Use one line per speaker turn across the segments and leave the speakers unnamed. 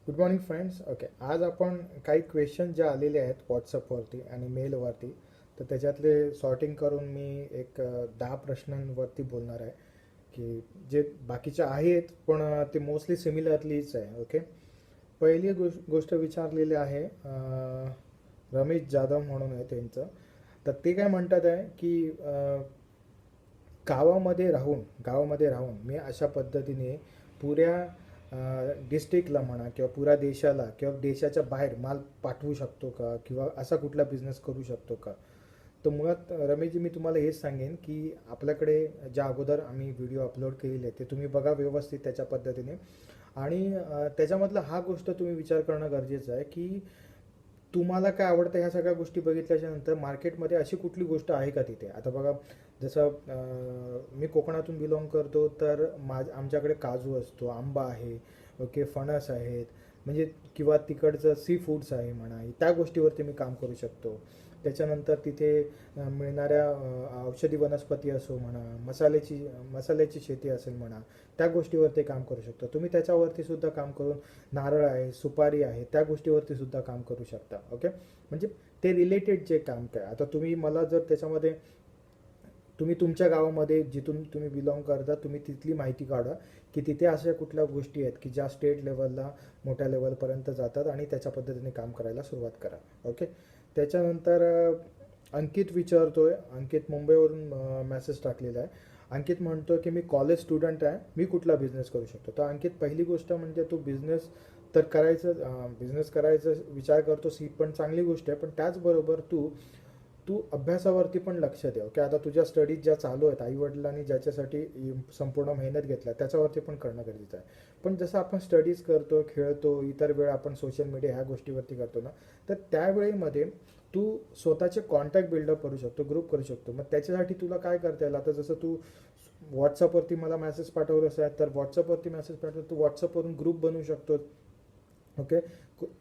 Good morning friends. Okay, आज आपण काही क्वेश्चन जे आलेले आहेत व्हॉट्सअपवरती आणि मेलवरती, तर त्याच्यातले सॉर्टिंग करून मी एक 10 प्रश्नांवरती बोलणार आहे की जे बाकीचे आहेत पण ते मोस्टली सिमिलरलीच आहे. ओके, पहिली गोष्ट विचारलेली आहे रमेश जाधव म्हणून आहे त्यांचं. तर ते काय म्हणतात आहे की गावामध्ये राहून मी अशा पद्धतीने पुऱ्या डिस्ट्रिक्टला म्हणा किंवा पुऱ्या देशाला किंवा देशाच्या बाहेर माल पाठवू शकतो का, किंवा असा कुठला बिझनेस करू शकतो का. तर मुळात रमेशजी, मी तुम्हाला हेच सांगेन की आपल्याकडे ज्या अगोदर आम्ही व्हिडिओ अपलोड केलेले आहेत ते तुम्ही बघा व्यवस्थित त्याच्या पद्धतीने. आणि त्याच्यामधला हा गोष्ट तुम्ही विचार करणं गरजेचं आहे की तुम्हाला काय आवडतं. ह्या सगळ्या गोष्टी बघितल्याच्या नंतर मार्केटमध्ये अशी कुठली गोष्ट आहे का तिथे. आता बघा, जसं मी कोकणातून बिलॉंग करतो, तर आमच्याकडे काजू असतो, आंबा आहे, ओके, फणस आहेत, म्हणजे किंवा तिकडचं सी फूड्स आहे म्हणा, त्या गोष्टीवरती मी काम करू शकतो. त्याच्यानंतर तिथे मिळणाऱ्या औषधी वनस्पती असो म्हणा, मसाल्याची शेती असेल म्हणा, त्या गोष्टीवरती काम करू शकतो. तुम्ही त्याच्यावरती सुद्धा काम करून, नारळ आहे, सुपारी आहे, त्या गोष्टीवरती सुद्धा काम करू शकता. ओके, म्हणजे ते रिलेटेड जे काम काय. आता तुम्ही मला जर त्याच्यामध्ये तुम्ही तुमच्या गावामध्ये जिथून तुम्ही बिलॉंग करता तुम्ही तिथली माहिती काढा की तिथे अशा कुठल्या गोष्टी आहेत की ज्या स्टेट लेवलला मोठ्या लेवलपर्यंत जातात, आणि त्याच्या पद्धतीने काम करायला सुरुवात करा. ओके, त्याच्यानंतर अंकित विचारतोय. अंकित मुंबईवरून मेसेज टाकलेला आहे. अंकित म्हणतोय की मी कॉलेज स्टुडंट आहे, मी कुठला बिझनेस करू शकतो. तर अंकित, पहिली गोष्ट म्हणजे तू बिझनेस करायचं विचार करतोस, ही पण चांगली गोष्ट आहे, पण त्याचबरोबर तू अभ्यासावरती पण लक्ष दे. ओके, आता तुझ्या स्टडीज ज्या चालू आहेत, आईवडिलांनी ज्याच्यासाठी संपूर्ण मेहनत घेतल्या त्याच्यावरती पण करणं गरजेचं आहे. पण जसं आपण स्टडीज करतो, खेळतो, इतर वेळ आपण सोशल मीडिया ह्या गोष्टीवरती करतो ना, तर त्यावेळेमध्ये तू स्वतःचे कॉन्टॅक्ट बिल्डअप करू शकतो, ग्रुप करू शकतो. मग त्याच्यासाठी तुला काय करता येईल. आता जसं तू व्हॉट्सअपवरती मला मेसेज पाठवलंस आहे, तर व्हॉट्सअपवरती मेसेज पाठवतो, तू व्हॉट्सअपवरून ग्रुप बनवू शकतो. ओके,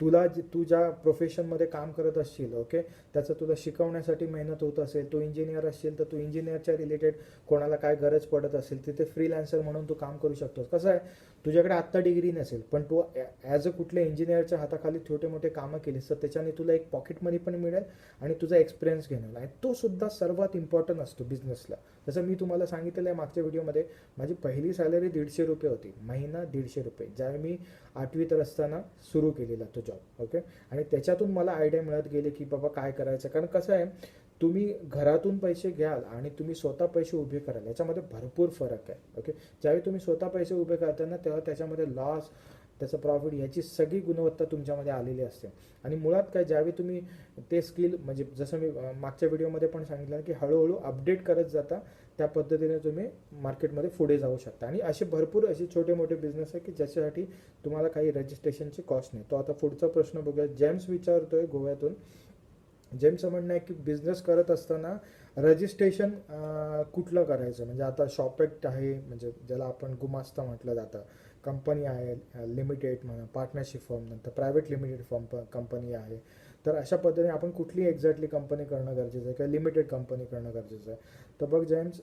तू ज्या प्रोफेशनमध्ये काम करत असशील, ओके, त्याचं तुला शिकवण्यासाठी मेहनत होत असेल, तू इंजिनियर असशील तर तू इंजिनियरच्या रिलेटेड कोणाला काय गरज पडत असेल तिथे फ्रीलॅन्सर म्हणून तू काम करू शकतोस. कसं आहे, तुझ्याकडे आत्ता डिग्री नसेल पण तू ॲज अ कुठल्या इंजिनियरच्या हाताखाली छोटे मोठे कामं केलीस तर त्याच्याने तुला एक पॉकेट मनी पण मिळेल आणि तुझा एक्सपिरियन्स घेणार आहे. तो सुद्धा सर्वात इम्पॉर्टंट असतो बिझनेसला. जसं मी तुम्हाला सांगितलेलं आहे मागच्या व्हिडिओमध्ये, माझी पहिली सॅलरी 150 रुपये होती, महिना 150 रुपये, ज्यावेळी मी 8वीत असताना सुरू केलेला तो जॉब. ओके, आणि त्याच्यातून मला आयडिया मिळत गेले की बाबा काय करायचं. कारण कसं आहे, तुम्ही घरातून पैसे घ्याल आणि तुम्ही स्वतः पैसे उभे कराल, याच्यामध्ये भरपूर फरक आहे. ओके, ज्यावेळी तुम्ही स्वतः पैसे उभे करताना तेव्हा त्याच्यामध्ये लॉस, त्याचं प्रॉफिट, याची सगळी गुणवत्ता तुमच्यामध्ये आलेली असते. आणि मुळात काय, ज्यावेळी तुम्ही ते स्किल, म्हणजे जसं मी मागच्या व्हिडिओमध्ये पण सांगितलं की हळूहळू अपडेट करत जाता, त्या पद्धतीने तुम्ही मार्केटमध्ये पुढे जाऊ शकता. आणि असे भरपूर असे छोटे मोठे बिझनेस आहे की ज्याच्यासाठी तुम्हाला काही रजिस्ट्रेशनची कॉस्ट नाही. तो आता पुढचा प्रश्न बघूया. जेम्स विचारतोय गोव्यातून. जेम्सचं म्हणणं आहे की बिझनेस करत असताना रजिस्ट्रेशन कुठलं करायचं. म्हणजे आता शॉपेक्ट आहे, म्हणजे ज्याला आपण गुमास्ता म्हटलं जातं, कंपनी आहे, लिमिटेड म्हणा, पार्टनरशिप फर्म, नंतर प्रायव्हेट लिमिटेड फर्म कंपनी आहे. तर अशा पद्धतीने आपण कुठली एक्झॅक्टली कंपनी करणं गरजेचं आहे किंवा लिमिटेड कंपनी करणं गरजेचं आहे. तर बघ जेम्स,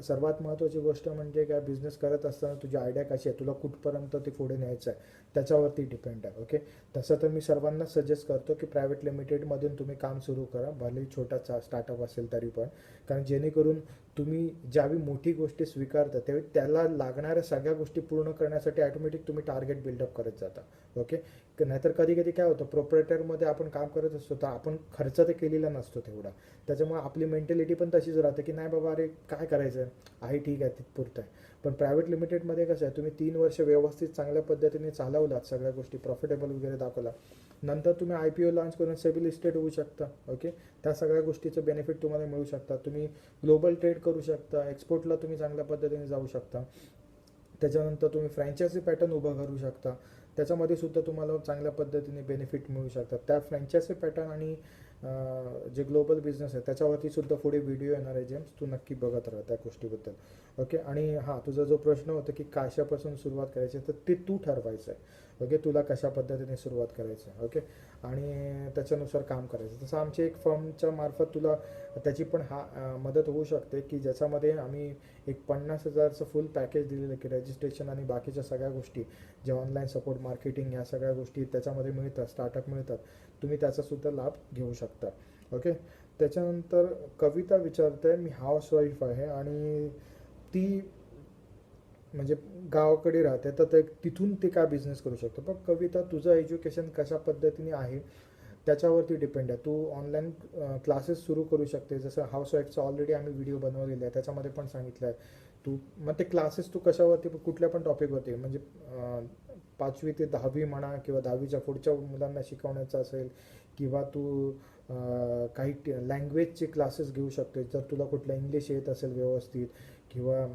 सर्वात महत्त्वाची गोष्ट म्हणजे काय, बिझनेस करत असताना तुझी आयडिया कशी आहे, तुला कुठपर्यंत ते पुढे न्यायचं आहे, त्याच्यावरती डिपेंड आहे. ओके, तसं तर मी सर्वांना सजेस्ट करतो की प्रायव्हेट लिमिटेडमधून तुम्ही काम सुरू करा, भलेही छोटासा स्टार्टअप असेल तरी पण. कारण जेणेकरून तुम्ही ज्यावेळी मोठी गोष्टी स्वीकारता त्यावेळी त्याला लागणाऱ्या सगळ्या गोष्टी पूर्ण करण्यासाठी ऑटोमॅटिक तुम्ही टार्गेट बिल्डअप करत जाता. ओके, नाहीतर कधी कधी काय होतं, प्रोप्रायटरमध्ये आपण काम करत असतो तर आपण खर्च तर केलेला नसतो तेवढा, त्याच्यामुळे आपली मेंटॅलिटी पण तशीच राहते की नाही बाबा, अरे काय करायचं आहे, ठीक आहे, तिथपुरतं आहे. पण प्रायव्हेट लिमिटेडमध्ये कसं आहे, तुम्ही 3 वर्ष व्यवस्थित चांगल्या पद्धतीने चालवलात, सगळ्या गोष्टी प्रॉफिटेबल वगैरे दाखवला, नंतर तुम्ही IPO लॉन्च करून सेबी लिस्टेड होऊ शकता. ओके, त्या सगळ्या गोष्टीचं बेनिफिट तुम्हाला मिळू शकतात. तुम्ही ग्लोबल ट्रेड करू शकता, एक्सपोर्टला तुम्ही चांगल्या पद्धतीने जाऊ शकता. त्याच्यानंतर तुम्ही फ्रँचायझी पॅटर्न उभं करू शकता, त्याच्यामध्ये सुद्धा तुम्हाला चांगल्या पद्धतीने बेनिफिट मिळू शकतात. त्या फ्रँचायझी पॅटर्न आणि जे ग्लोबल बिझनेस आहे त्याच्यावरती सुद्धा पुढे व्हिडिओ येणार आहे जेम्स, तू नक्की बघत राहा त्या गोष्टीबद्दल. ओके, आणि हां, तुझा जो प्रश्न होता की कशापासून सुरुवात करायची, तर ते तू ठरवायचं आहे. ओके, तुला कशा पद्धतीने सुरुवात करायची आहे. ओके, आणि त्याच्यानुसार काम करायचं. तसं आमच्या एक फर्मच्या मार्फत तुला त्याची पण मदत होऊ शकते की ज्याच्यामध्ये आम्ही एक 50,000चं फुल पॅकेज दिलेलं की रजिस्ट्रेशन आणि बाकीच्या सगळ्या गोष्टी, जे ऑनलाईन सपोर्ट मार्केटिंग ह्या सगळ्या गोष्टी त्याच्यामध्ये मिळतात, स्टार्टअप मिळतात, तुम्ही त्याचासुद्धा लाभ घेऊ शकता. ओके. त्याच्यानंतर कविता विचारते, मी हाऊसवाईफ आहे आणि ती म्हणजे गावाकडे राहते, तर तिथून ते काय बिझनेस करू शकतो. पण कविता, तुझं एज्युकेशन कशा पद्धतीने आहे त्याच्यावरती डिपेंड आहे. तू ऑनलाईन क्लासेस सुरू करू शकते. जसं हाऊसवाईफचा ऑलरेडी आम्ही व्हिडिओ बनवलेला आहे, त्याच्यामध्ये पण सांगितलं आहे. तू मग ते क्लासेस तू कशावरती, कुठल्या पण टॉपिकवरती, म्हणजे 5वी ते 10वी म्हणा किंवा 10वीच्या पुढच्या मुलांना शिकवण्याचं असेल, किंवा तू काही लँग्वेजचे क्लासेस घेऊ शकते. जर तुला कुठलं इंग्लिश येत असेल व्यवस्थित, किंवा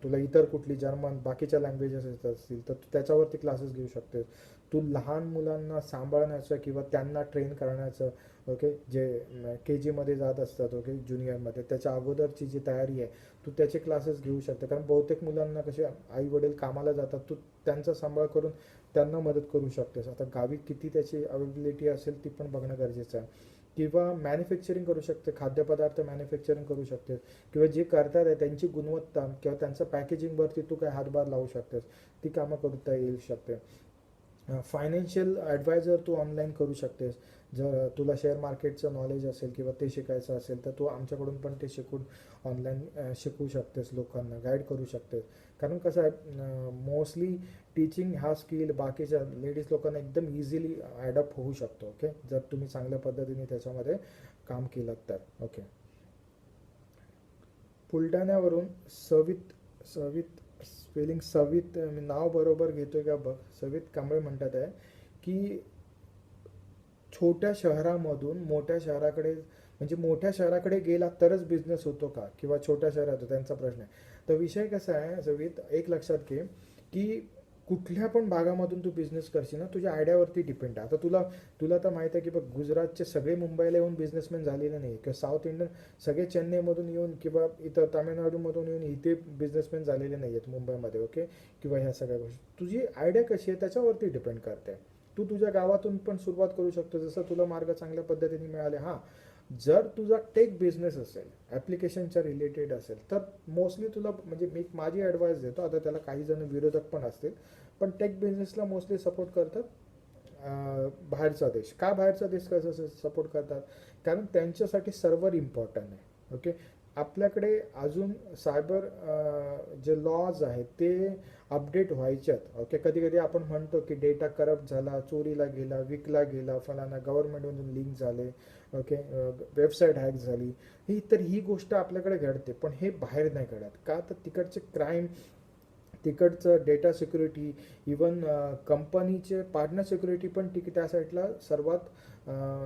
तुला इतर कुठली जर्मन बाकीच्या लँग्वेजेस येत असतील, तर तू त्याच्यावरती क्लासेस घेऊ शकतेस. तू लहान मुलांना सांभाळण्याचं किंवा त्यांना ट्रेन करण्याचं, ओके, जे KG मध्ये जात असतात, ओके, ज्युनियरमध्ये, त्याच्या अगोदरची जी तयारी आहे तू त्याचे क्लासेस घेऊ शकते. कारण बहुतेक मुलांना कसे आई वडील कामाला जातात, तू त्यांचा सांभाळ करून त्यांना मदत करू शकतेस. आता गावी किती त्याची अवेलेबिलिटी असेल ती पण बघणं गरजेचं आहे. किंवा मॅन्युफॅक्चरिंग करू शकते, खाद्यपदार्थ मॅन्युफॅक्चरिंग करू शकते, किंवा जे करतात आहे त्यांची गुणवत्ता किंवा त्यांचं पॅकेजिंगवरती तू काय हातभार लावू शकतेस, ती कामं करता येऊ शकते. फायनान्शियल ॲडवायझर तू ऑनलाईन करू शकतेस. जर तुला शेअर मार्केटचं नॉलेज असेल किंवा ते शिकायचं असेल, तर तू आमच्याकडून पण ते शिकून ऑनलाईन शिकवू शकतेस, लोकांना गाईड करू शकतेस. कारण कसं आहे, मोस्टली टीचिंग हा स्किल बाकीच्या लेडीज लोकांना एकदम इझिली ॲडॉप्ट होऊ शकतो. ओके, जर तुम्ही चांगल्या पद्धतीने त्याच्यामध्ये काम केलं तर. ओके. बुलढाण्यावरून सवित सवित स्पेलिंग सवित, मी नाव बरोबर घेतोय का बघ, सवित कांबळे म्हणतात आहे की छोट्या शहरामधून मोठ्या शहराकडे, म्हणजे मोठ्या शहराकडे गेला तरच बिझनेस होतो का, किंवा छोट्या शहरात, त्यांचा प्रश्न आहे. तर विषय कसा आहे सवित, एक लक्षात घे की कुठल्या पण भागामधून तू बिझनेस करशील ना, तुझ्या आयडियावरती डिपेंड आहे. आता तुला तुला तर माहिती आहे की बघ, गुजरातचे सगळे मुंबईला येऊन बिझनेसमॅन झालेले नाही, किंवा साऊथ इंडियन सगळे चेन्नईमधून येऊन किंवा इथं तामिळनाडूमधून येऊन इथे बिझनेसमॅन झालेले नाही आहेत मुंबईमध्ये. ओके. किंवा ह्या सगळ्या गोष्टी, तुझी आयडिया कशी आहे त्याच्यावरती डिपेंड करते. तू तुझ्या गावातून पण सुरुवात करू शकतो, जसं तुला मार्ग चांगल्या पद्धतीने मिळाले. हां, जर तुझा टेक बिझनेस असेल, ॲप्लिकेशनच्या रिलेटेड असेल, तर मोस्टली तुला, म्हणजे मी माझी ॲडवाईस देतो. आता त्याला काही जण विरोधक पण असतील, पण टेक बिझनेसला मोस्टली सपोर्ट करतात बाहेरचा देश. का बाहेरचा देश कसं सपोर्ट करतात, कारण त्यांच्यासाठी सर्व्हर इम्पॉर्टंट आहे. ओके. आपल्याकडे अजून सायबर जे लॉज आहेत ते अपडेट व्हायच्यात. ओके. कधी कधी आपण म्हणतो की डेटा करप्ट झाला, चोरीला गेला, विकला गेला, फलाना गव्हर्नमेंटमधून लिंक झाले, ओके, वेबसाईट हॅक झाली, ही गोष्ट आपल्याकडे घडते. पण हे बाहेर नाही घडत. का, तर तिकडचे क्राईम, तिकडचं डेटा सिक्युरिटी, इवन कंपनीचे पार्टनर सिक्युरिटी पण त्या साईडला सर्वात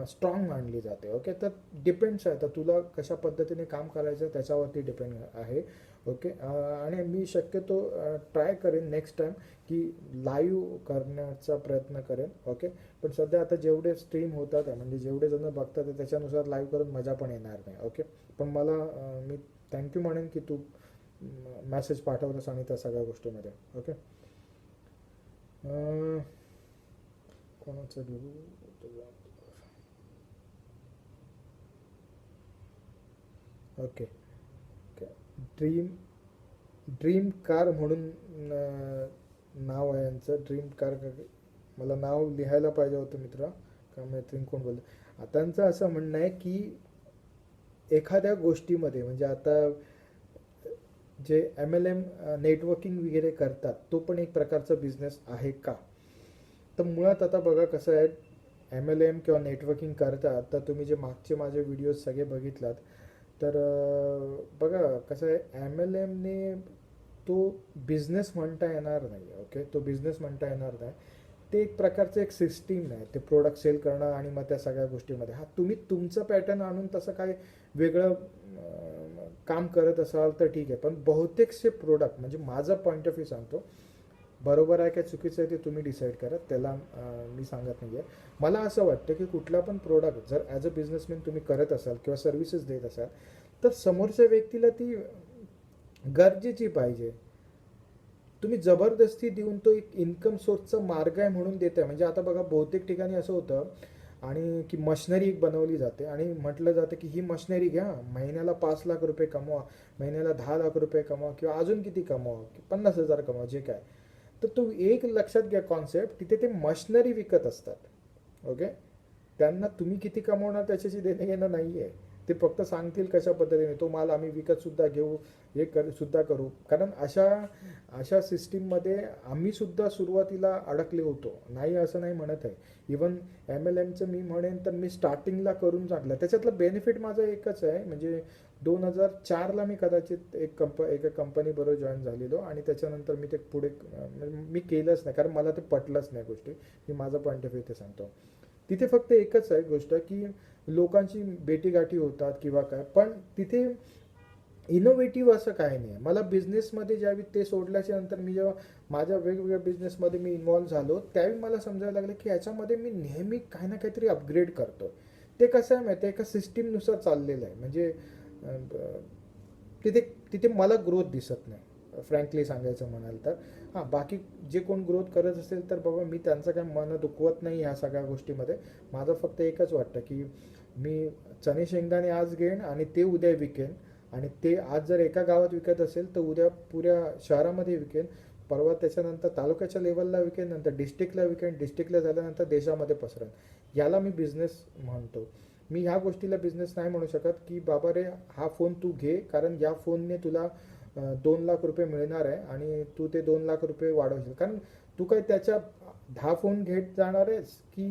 स्ट्रॉंग मानली जाते. ओके. तर डिपेंड्स आहे, तर तुला कशा पद्धतीने काम करायचं त्याच्यावरती डिपेंड आहे. ओके. आणि मी शक्यतो ट्राय करेन नेक्स्ट टाईम की लाईव्ह करण्याचा प्रयत्न करेन. ओके. पण सध्या आता जेवढे स्ट्रीम होतात आहे, म्हणजे जेवढे जण बघतात आहे, त्याच्यानुसार लाईव्ह करून मजा पण येणार नाही. ओके. पण मला मी थँक्यू म्हणेन की तू मेसेज पाठवतोस आणि त्या सगळ्या गोष्टीमध्ये. ओके. कोणाचं घेऊ, ओके. ड्रीम ड्रीम कार म्हणून नाव आहे यांचं, ड्रीम कार. मला नाव लिहायला पाहिजे होतं मित्रा, का मैत्रीण कोण बोलतो. त्यांचं असं म्हणणं आहे की एखाद्या गोष्टीमध्ये, म्हणजे आता जे MLM नेटवर्किंग वगैरे करतात, तो पण एक प्रकारचा बिझनेस आहे का. तर मुळात आता बघा कसं आहे, MLM किंवा नेटवर्किंग करतात, तर तुम्ही जे मागचे माझे व्हिडिओज सगळे बघितलात, तर बघा कसं आहे, MLMने तो बिझनेस म्हणता येणार नाही. ओके. तो बिझनेस म्हणता येणार नाही. ते एक प्रकारचं एक सिस्टीम आहे, ते प्रोडक्ट सेल करणं आणि मग त्या सगळ्या गोष्टीमध्ये. हा, तुम्ही तुमचं पॅटर्न आणून तसं काय वेगळं काम करत असाल तर ठीक आहे, पण बहुतेकसे प्रोडक्ट, म्हणजे माझा पॉईंट ऑफ व्ह्यू सांगतो, बरोबर आहे काय चुकीचं आहे ते तुम्ही डिसाईड करा, त्याला मी सांगत नाही आहे. मला असं वाटतं की कुठला पण प्रोडक्ट जर ॲज अ बिझनेसमॅन तुम्ही करत असाल किंवा सर्व्हिसेस देत असाल, तर समोरच्या व्यक्तीला ती गरजेची पाहिजे. तुम्ही जबरदस्ती देऊन तो एक इन्कम सोर्सचा मार्ग आहे म्हणून देत आहे. म्हणजे आता बघा, बहुतेक ठिकाणी असं होतं आणि की मशिनरी एक बनवली जाते आणि म्हटलं जातं की ही मशिनरी घ्या, महिन्याला 5 लाख रुपये कमवा, महिन्याला 10 लाख रुपये कमवा, किंवा अजून किती कमवा, 50,000 कमवा, जे काय. तर तो एक लक्षात घ्या कॉन्सेप्ट, तिथे ते मशनरी विकत असतात. ओके, त्यांना तुम्ही किती कमवणार त्याच्याशी देणं घेणं नाही आहे. ते फक्त सांगतील कशा पद्धतीने तो माल आम्ही विकत सुद्धा घेऊ, हे सुद्धा करू. कारण अशा अशा सिस्टीममध्ये आम्ही सुद्धा सुरुवातीला अडकले होतो, नाही असं नाही म्हणत आहे. इवन MLMचं मी म्हणेन तर मी स्टार्टिंगला करून टाकलं. त्याच्यातलं बेनिफिट माझं एकच आहे, म्हणजे 2004ला मी कदाचित एका कंपनीबरोबर जॉईन झालेलो आणि त्याच्यानंतर मी ते पुढे मी केलंच नाही, कारण मला ते पटलंच नाही गोष्टी. मी माझा पॉईंट ऑफ व्ह्यू ते सांगतो. तिथे फक्त एकच आहे गोष्ट की लोकांची भेटीगाठी होतात किंवा काय, पण तिथे इनोव्हेटिव्ह असं काही नाही. मला बिझनेसमध्ये ज्यावेळी ते सोडल्याच्या नंतर मी जेव्हा माझ्या वेगवेगळ्या बिझनेसमध्ये मी इन्व्हॉल्व्ह झालो, त्यावेळी मला समजायला लागलं की याच्यामध्ये मी नेहमी काही ना काहीतरी अपग्रेड करतो. ते कसं आहे माहिती आहे, एका सिस्टीमनुसार चाललेलं आहे. म्हणजे तिथे तिथे मला ग्रोथ दिसत नाही, फ्रँकली सांगायचं म्हणाल तर. हां, बाकी जे कोण ग्रोथ करत असेल तर बाबा मी त्यांचं काय मन दुखवत नाही ह्या सगळ्या गोष्टीमध्ये. माझं फक्त एकच वाटतं की मी चणे शेंगदाणे आज घेईन आणि ते उद्या विकेन, आणि ते आज जर एका गावात विकत असेल तर उद्या पुऱ्या शहरामध्ये विकेन, परवा त्याच्यानंतर तालुक्याच्या लेवलला विकेन, नंतर डिस्ट्रिक्टला विकेन, डिस्ट्रिक्टला झाल्यानंतर देशामध्ये पसरेन. याला मी बिझनेस म्हणतो. मी ह्या गोष्टीला बिझनेस नाही म्हणू शकत की बाबा रे हा फोन तू घे कारण या फोनने तुला 2 लाख रुपये मिळणार आहे आणि तू ते 2 लाख रुपये वाढवशील. कारण तू काय त्याच्या 10 फोन घेत जाणार आहेस की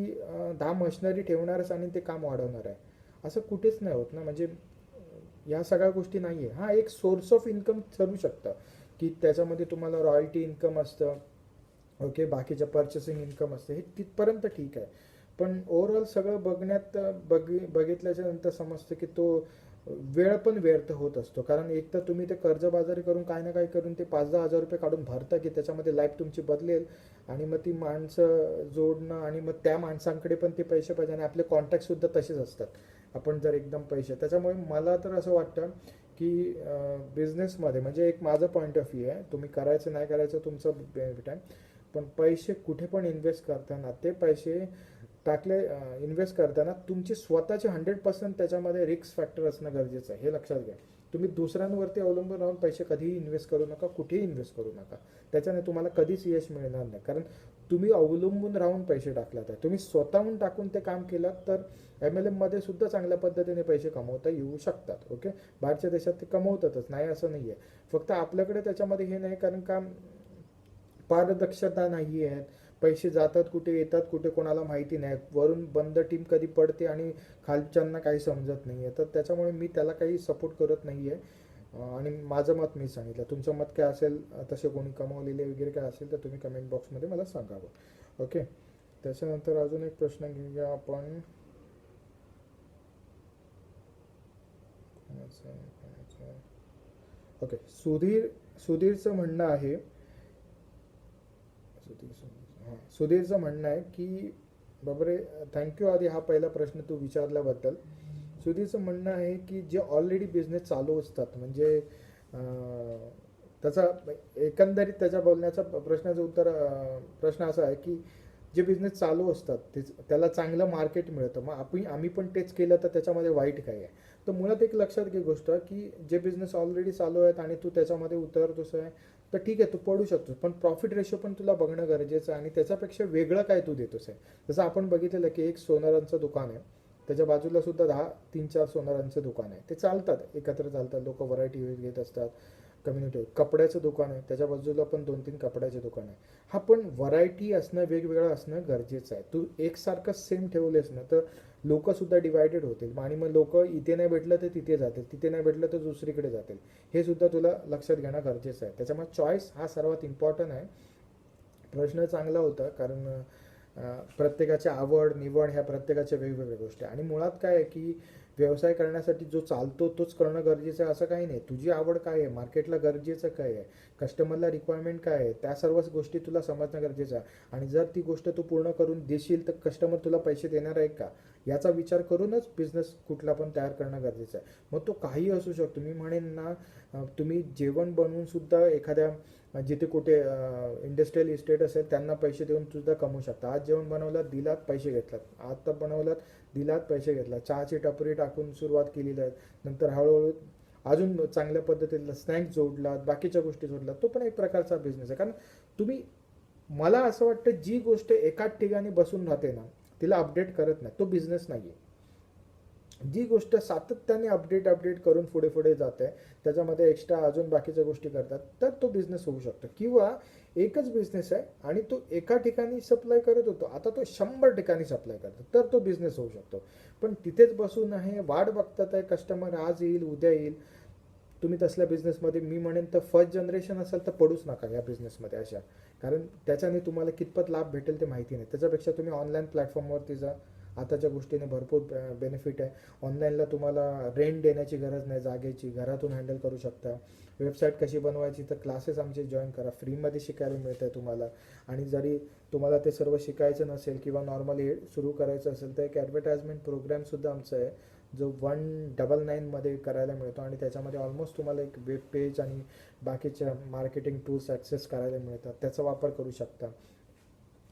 10 मशिनरी ठेवणार आहेस आणि ते काम वाढवणार आहे, असं कुठेच नाही होत ना. म्हणजे या सगळ्या गोष्टी नाही आहे. हा एक सोर्स ऑफ इन्कम ठरू शकतं की त्याच्यामध्ये तुम्हाला रॉयल्टी इन्कम असतं, ओके, बाकीच्या पर्चेसिंग इन्कम असते, हे तिथपर्यंत ठीक आहे. पण ओव्हरऑल सगळं बघितल्याच्या नंतर समजतं की तो वेळ पण व्यर्थ होत असतो. कारण एक तर तुम्ही ते कर्जबाजारी करून काय ना काय करून ते 5-10 हजार रुपये काढून भरता की त्याच्यामध्ये लाईफ तुमची बदलेल, आणि मग ती माणसं जोडणं आणि मग त्या माणसांकडे पण ते पैसे पाहिजे, आणि आपले कॉन्टॅक्टसुद्धा तसेच असतात आपण जर एकदम पैसे. त्याच्यामुळे मला तर असं वाटतं की बिझनेसमध्ये म्हणजे एक माझं पॉईंट ऑफ व्ह्यू आहे, तुम्ही करायचं नाही करायचं तुमचं बेनिफिट आहे, पण पैसे कुठे पण इन्व्हेस्ट करताना ते पैसे इन्व्हेस्ट करताना तुमचे स्वतःचे 100% त्याच्यामध्ये रिस्क फॅक्टर असणं गरजेचं आहे, हे लक्षात घ्या. तुम्ही दुसऱ्यांवरती अवलंबून राहून पैसे कधीही इन्व्हेस्ट करू नका, कुठेही इन्व्हेस्ट करू नका. त्याच्याने तुम्हाला कधीच यश मिळणार नाही, कारण तुम्ही अवलंबून राहून पैसे टाकलात आहे. तुम्ही स्वतःहून टाकून ते काम केलात तर MLMमध्ये सुद्धा चांगल्या पद्धतीने पैसे कमवता येऊ शकतात. ओके, बाहेरच्या देशात ते कमवतातच, नाही असं नाही आहे. फक्त आपल्याकडे त्याच्यामध्ये हे नाही, कारण का पारदर्शकता नाही आहेत. पैसे जातात कुठे, येतात कुठे, कोणाला माहिती नाही. वरून बंद टीम कधी पडते आणि खालच्यांना काही समजत नाही आहे. तर त्याच्यामुळे मी त्याला काही सपोर्ट करत नाही आहे. आणि माझं मत मी सांगितलं. तुमचं मत काय असेल, तसे कोणी कमावलेले वगैरे काय असेल तर तुम्ही कमेंट बॉक्समध्ये मला सांगावं. ओके, त्याच्यानंतर अजून एक प्रश्न घेऊया आपण. ओके, सुधीरचं म्हणणं आहे, सुधीरचं म्हणणं आहे की बाबरे, थँक्यू आधी हा पहिला प्रश्न तू विचारल्याबद्दल. सुधीरचं म्हणणं आहे की जे ऑलरेडी बिझनेस चालू असतात, म्हणजे त्याचा एकंदरीत त्याच्या बोलण्याचा प्रश्नाचं उत्तर, प्रश्न असा आहे की जे बिझनेस चालू असतात त्याला चांगलं मार्केट मिळतं, मग आम्ही पण तेच केलं तर त्याच्यामध्ये वाईट काय आहे. तर मुळात एक लक्षात घे गोष्ट की जे बिझनेस ऑलरेडी चालू आहेत आणि तू त्याच्यामध्ये उतरतोस आहे तर ठीक आहे, तू पडू शकतोस, पण प्रॉफिट रेशो पण तुला बघणं गरजेचं आहे आणि त्याच्यापेक्षा वेगळं काय तू देतोस आहे. जसं आपण बघितलेलं की एक सोनारांचं दुकान आहे, त्याच्या बाजूला सुद्धा 3-4 सोनारांचं दुकान आहे. ते चालतात, एकत्र चालतात, लोक व्हरायटी घेत असतात, कम्युनिटी. कपड्याचं दुकान आहे, त्याच्या बाजूला पण 2-3 कपड्याचे दुकान आहे. हा पण व्हरायटी असणं, वेगवेगळं असणं गरजेचं आहे. तू एकसारखं सेम ठेवलेस ना तर लोकसुद्धा डिवायडेड होतील, आणि मग लोक इथे नाही भेटलं तर तिथे जातील, तिथे नाही भेटलं तर दुसरीकडे जातील. हे सुद्धा तुला लक्षात घेणं गरजेचं आहे. त्याच्यामुळे चॉईस हा सर्वात इम्पॉर्टंट आहे. प्रश्न चांगला होता, कारण प्रत्येकाची आवड निवड ह्या प्रत्येकाच्या वेगवेगळ्या गोष्टी, आणि मुळात काय आहे की व्यवसाय करण्यासाठी जो चालतो तोच करणं गरजेचं आहे असं काही नाही. तुझी आवड काय आहे, मार्केटला गरजेचं काय आहे, कस्टमरला रिक्वायरमेंट काय आहे, त्या सर्वच गोष्टी तुला समजणं गरजेचं आहे. आणि जर ती गोष्ट तू पूर्ण करून देशील तर कस्टमर तुला पैसे देणार आहे का, याचा विचार करूनच बिझनेस कुठला पण तयार करणं गरजेचं आहे. मग तो काही असू शकतो. मी म्हणेन ना, तुम्ही जेवण बनवून सुद्धा एखाद्या जिथे कुठे इंडस्ट्रियल इस्टेट असेल त्यांना पैसे देऊन सुद्धा कमवू शकता. आज जेवण बनवलात, दिलात, पैसे घेतलात. आता बनवलात, दिलात, पैसे घेतलात. चहाची टपरी टाकून सुरुवात केलेली आहे, नंतर हळूहळू अजून चांगल्या पद्धतीनं स्नॅक्स जोडलात, बाकीच्या गोष्टी जोडलात, तो पण एक प्रकारचा बिझनेस आहे. कारण तुम्ही मला असं वाटतं जी गोष्ट एकाच ठिकाणी बसून राहते ना, तिला अपडेट करत नाही, तो बिझनेस नाही आहे. जी गोष्ट सातत्याने अपडेट करून पुढे पुढे जाते, त्याच्यामध्ये एक्स्ट्रा अजून बाकीच्या गोष्टी करतात, तर तो बिझनेस होऊ शकतो. किंवा एकच बिझनेस आहे आणि तो एका ठिकाणी सप्लाय करत होतो, आता तो 100 ठिकाणी सप्लाय करतो, तर तो बिझनेस होऊ शकतो. पण तिथेच बसून आहे, वाट बघतात आहे कस्टमर, आज येईल उद्या येईल, तुम्ही तसल्या बिझनेसमध्ये मी म्हणेन तर फर्स्ट जनरेशन असेल तर पडूच नका या बिझनेसमध्ये अशा. कारण त्याच्याने तुम्हाला कितपत लाभ भेटेल ते माहिती नाही. त्याच्यापेक्षा तुम्ही ऑनलाईन प्लॅटफॉर्मवरती जा. आताच्या गोष्टीने भरपूर बेनिफिट आहे. ऑनलाईनला तुम्हाला रेंट देण्याची गरज नाही, जागेची घरातून हँडल करू शकता. वेबसाईट कशी बनवायची तर क्लासेस आमचे जॉईन करा, फ्रीमध्ये शिकायला मिळतं आहे तुम्हाला. आणि जरी तुम्हाला ते सर्व शिकायचं नसेल किंवा नॉर्मली सुरू करायचं असेल तर एक ॲडव्हर्टाइजमेंट प्रोग्रामसुद्धा आमचा आहे, जो 199मध्ये करायला मिळतो. आणि त्याच्यामध्ये ऑलमोस्ट तुम्हाला एक वेब पेज आणि बाकीच्या मार्केटिंग टूल्स ॲक्सेस करायला मिळतात, त्याचा वापर करू शकता.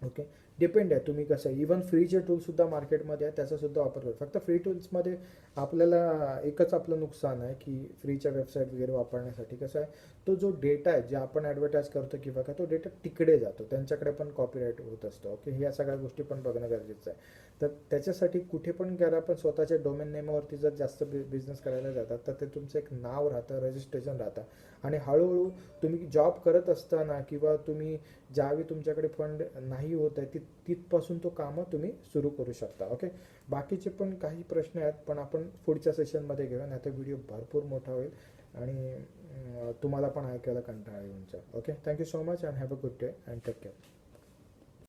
ओके, डिपेंड आहे तुम्ही कसं. इवन फ्रीचे टूल्ससुद्धा मार्केटमध्ये आहे, त्याचासुद्धा वापर करू. फक्त फ्री टूल्समध्ये आपल्याला एकच आपलं नुकसान आहे की फ्रीच्या वेबसाईट वगैरे वापरण्यासाठी कसं आहे, तो जो डेटा आहे जे आपण ॲडव्हर्टाईज करतो किंवा काय, तो डेटा तिकडे जातो, त्यांच्याकडे पण कॉपीराईट होत असतो. ओके, ह्या सगळ्या गोष्टी पण बघणं गरजेचं आहे. तर त्याच्यासाठी कुठे पण जर आपण स्वतःच्या डोमेन नेमावरती जर जास्त बिझनेस करायला जातात तर ते तुमचं एक नाव राहतं, रजिस्ट्रेशन राहतं. आणि हळूहळू तुम्ही जॉब करत असताना किंवा तुम्ही ज्यावेळी तुमच्याकडे फंड नाही होत आहे तिथपासून तो कामं तुम्ही सुरू करू शकता. ओके, बाकीचे पण काही प्रश्न आहेत पण आपण पुढच्या सेशनमध्ये घेऊया, नाही तर व्हिडिओ भरपूर मोठा होईल आणि तुम्हाला पण ऐकायला कंटाळा येऊन जाईल. Okay, thank you so much and have a good day and take care.